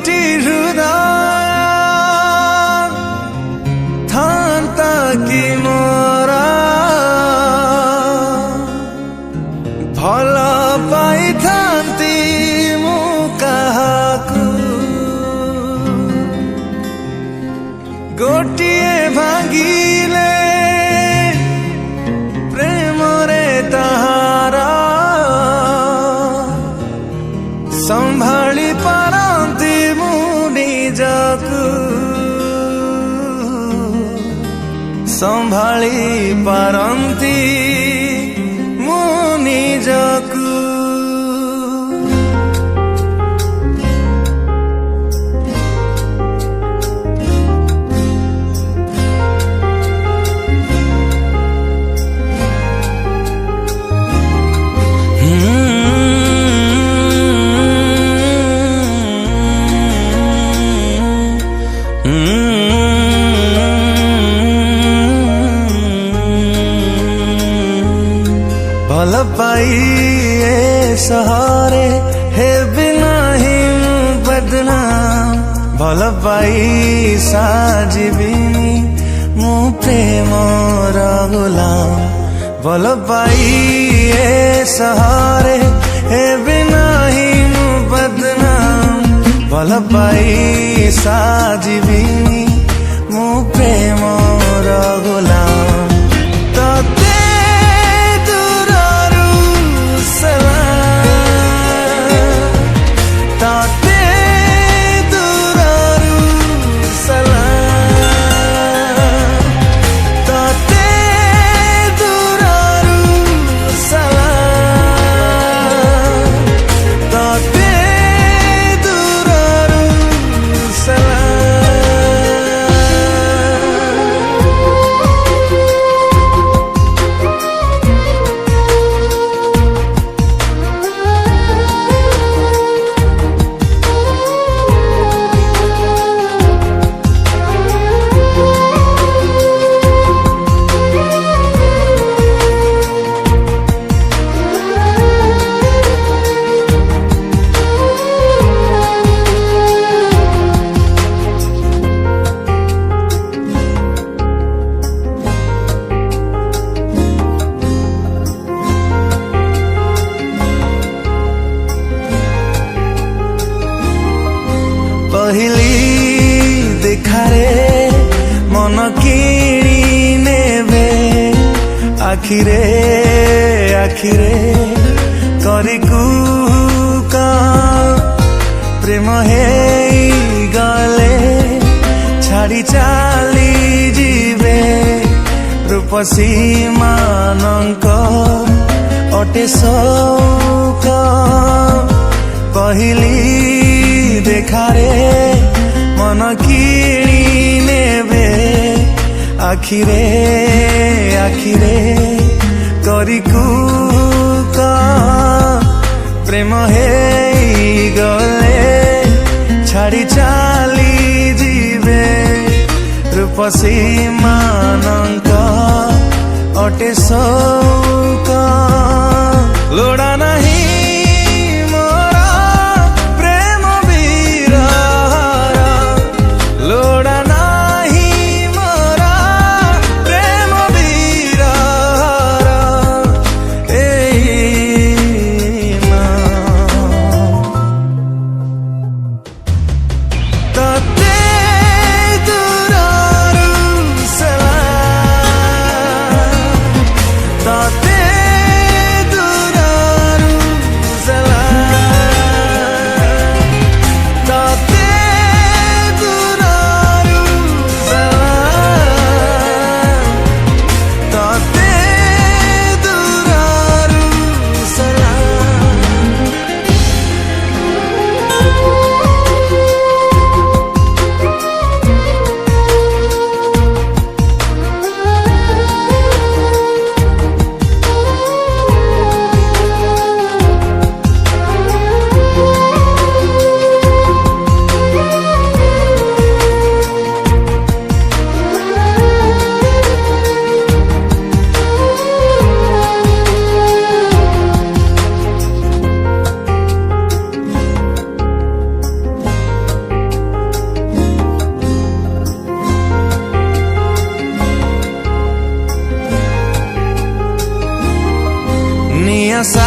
दुईटी हृदय थान्ता कि मोरा भल पाई थांती मु काहाकू गोटिए भांगिले प्रेम रे ताहारा संभाली पारंती मु निजकू संभाली पारंती मु निजकू भल पाई ए सहारे हे बिना ही बदनाम भल पाई साजिबिनी मु प्रेम गुलाम भल पाई ए सहारे हे बिना ही बदनाम भल पाई साजिबिनी मु प्रेम गुलाम पहली देखारे मन किणी नेबे आखिरे आखिरे करिकू का प्रेम हे गले छाड़ी चाली जीवे रूपसी मानक अटे शौक पहली देखारे मन किणी नेबे आखिरे आखिरे करिकू का प्रेम हे गले छाड़ी चाली जीवे रूपसी मानक अटे शौक लोड़ा नहीं Tate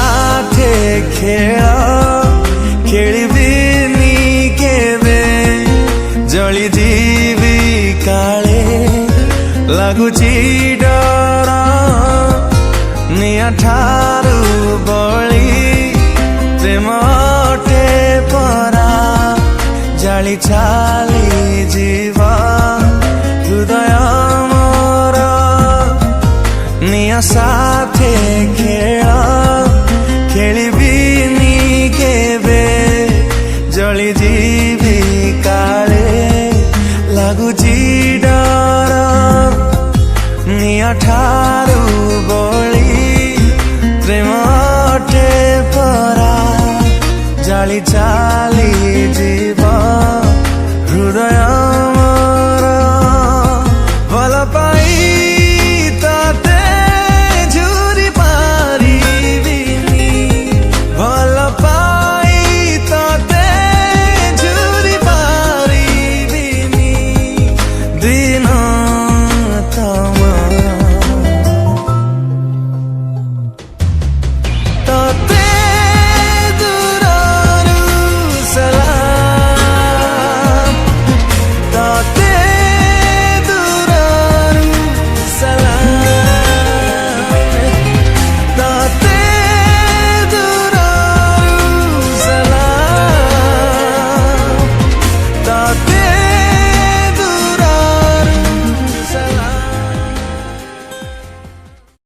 साथे खेल खेलिबिनी केबे जली जीवी काले लगुची डर निया ठारू बली प्रेम अटे परा जाली चाली जीव हृदय मोर निया साथे खेल खेलिबिनी केबे जली जीवी काले लगुची डर निया ठारू बली प्रेम अटे परा जाली चाली जीव हृदय